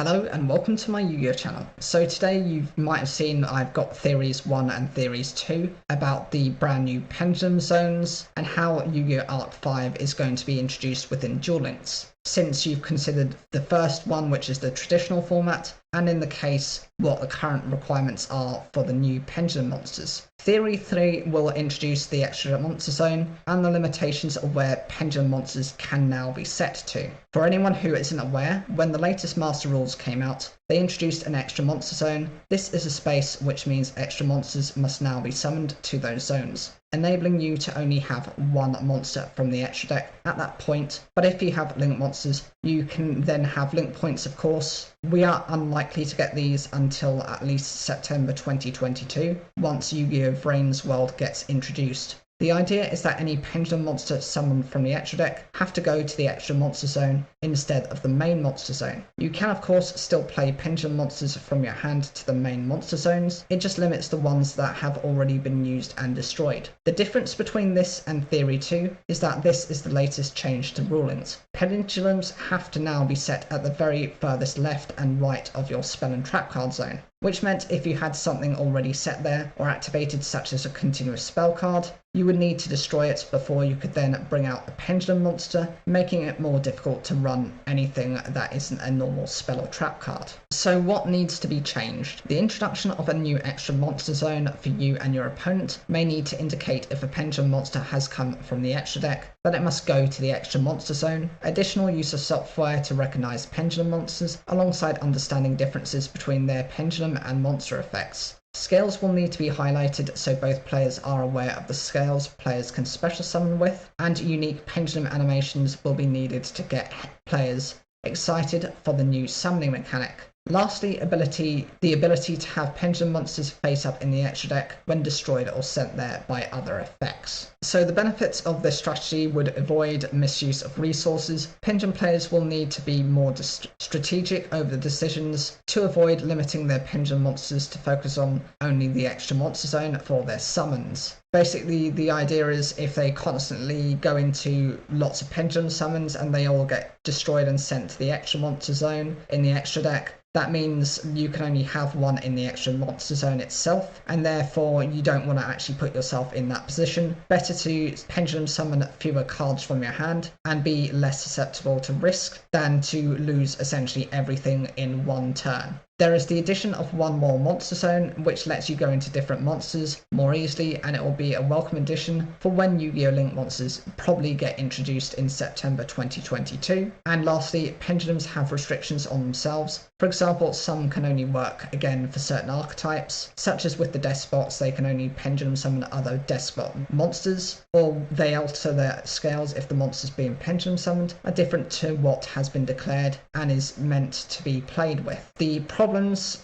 Hello and welcome to my Yu-Gi-Oh channel. So today you might have seen I've got Theories 1 and Theories 2 about the brand new pendulum zones and how Yu-Gi-Oh Arc 5 is going to be introduced within Duel Links. Since you've considered the first one, which is the traditional format, and in the case what the current requirements are for the new pendulum monsters. Theory 3 will introduce the extra monster zone and the limitations of where pendulum monsters can now be set to. For anyone who isn't aware, when the latest master rules came out, they introduced an extra monster zone. This is a space which means extra monsters must now be summoned to those zones, enabling you to only have one monster from the extra deck at that point. But if you have link monsters, you can then have link points, of course. We are unlikely to get these until at least September 2022, once Yu-Gi-Oh! Vrain's World gets introduced. The idea is that any pendulum monster summoned from the extra deck have to go to the extra monster zone instead of the main monster zone. You can of course still play pendulum monsters from your hand to the main monster zones, it just limits the ones that have already been used and destroyed. The difference between this and Theory 2 is that this is the latest change to rulings. Pendulums have to now be set at the very furthest left and right of your spell and trap card zone, which meant if you had something already set there or activated, such as a continuous spell card, you would need to destroy it before you could then bring out a pendulum monster, making it more difficult to run anything that isn't a normal spell or trap card. So what needs to be changed? The introduction of a new extra monster zone for you and your opponent may need to indicate if a pendulum monster has come from the extra deck, that it must go to the extra monster zone. Additional use of software to recognize pendulum monsters, alongside understanding differences between their pendulum and monster effects. Scales will need to be highlighted so both players are aware of the scales players can special summon with, and unique pendulum animations will be needed to get players excited for the new summoning mechanic. Lastly, the ability to have pendulum monsters face up in the extra deck when destroyed or sent there by other effects. So the benefits of this strategy would avoid misuse of resources. Pendulum players will need to be more strategic over the decisions to avoid limiting their pendulum monsters to focus on only the extra monster zone for their summons. Basically, the idea is if they constantly go into lots of pendulum summons and they all get destroyed and sent to the extra monster zone in the extra deck, that means you can only have one in the extra monster zone itself, and therefore you don't want to actually put yourself in that position. Better to pendulum summon fewer cards from your hand and be less susceptible to risk than to lose essentially everything in one turn. There is the addition of one more monster zone, which lets you go into different monsters more easily, and it will be a welcome addition for when Yu-Gi-Oh! Link monsters probably get introduced in September 2022. And lastly, pendulums have restrictions on themselves. For example, some can only work again for certain archetypes, such as with the despots, they can only pendulum summon other despot monsters, or they alter their scales if the monsters being pendulum summoned are different to what has been declared and is meant to be played with. The problems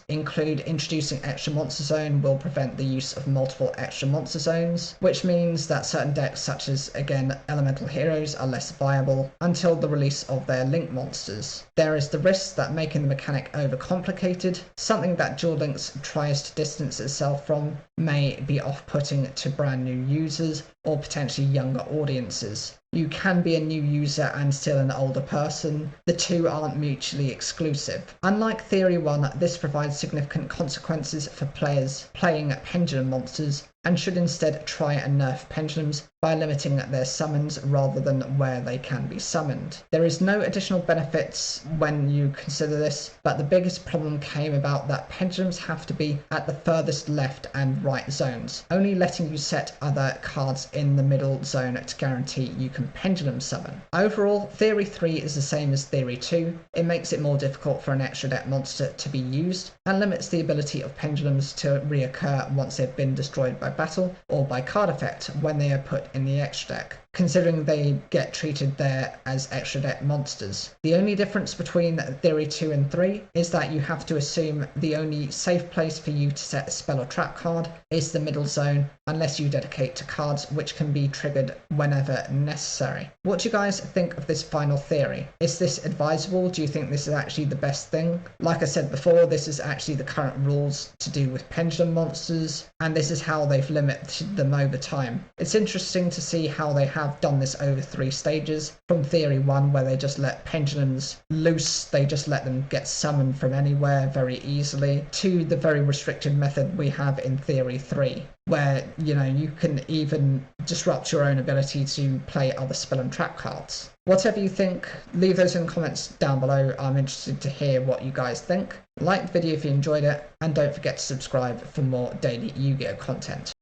include introducing extra monster zone will prevent the use of multiple extra monster zones, which means that certain decks such as, again, elemental heroes are less viable until the release of their link monsters. There is the risk that making the mechanic overcomplicated, something that Duel Links tries to distance itself from, may be off-putting to brand new users or potentially younger audiences. You can be a new user and still an older person. The two aren't mutually exclusive. Unlike Theory 1, this provides significant consequences for players playing pendulum monsters, and should instead try and nerf pendulums by limiting their summons rather than where they can be summoned. There is no additional benefits when you consider this, but the biggest problem came about that pendulums have to be at the furthest left and right zones, only letting you set other cards in the middle zone to guarantee you can pendulum summon. Overall, Theory 3 is the same as Theory 2. It makes it more difficult for an extra deck monster to be used and limits the ability of pendulums to reoccur once they've been destroyed by battle or by card effect when they are put in the extra deck, considering they get treated there as extra deck monsters. The only difference between Theory 2 and 3 is that you have to assume the only safe place for you to set a spell or trap card is the middle zone, unless you dedicate to cards which can be triggered whenever necessary. What do you guys think of this final theory? Is this advisable? Do you think this is actually the best thing? Like I said before, this is actually the current rules to do with pendulum monsters, and this is how they've limited them over time. It's interesting to see how they have have done this over 3 stages, from Theory 1, where they just let pendulums loose, they just let them get summoned from anywhere very easily, to the very restricted method we have in Theory 3, where, you can even disrupt your own ability to play other spell and trap cards. Whatever you think, leave those in the comments down below. I'm interested to hear what you guys think. Like the video if you enjoyed it, and don't forget to subscribe for more daily Yu-Gi-Oh content.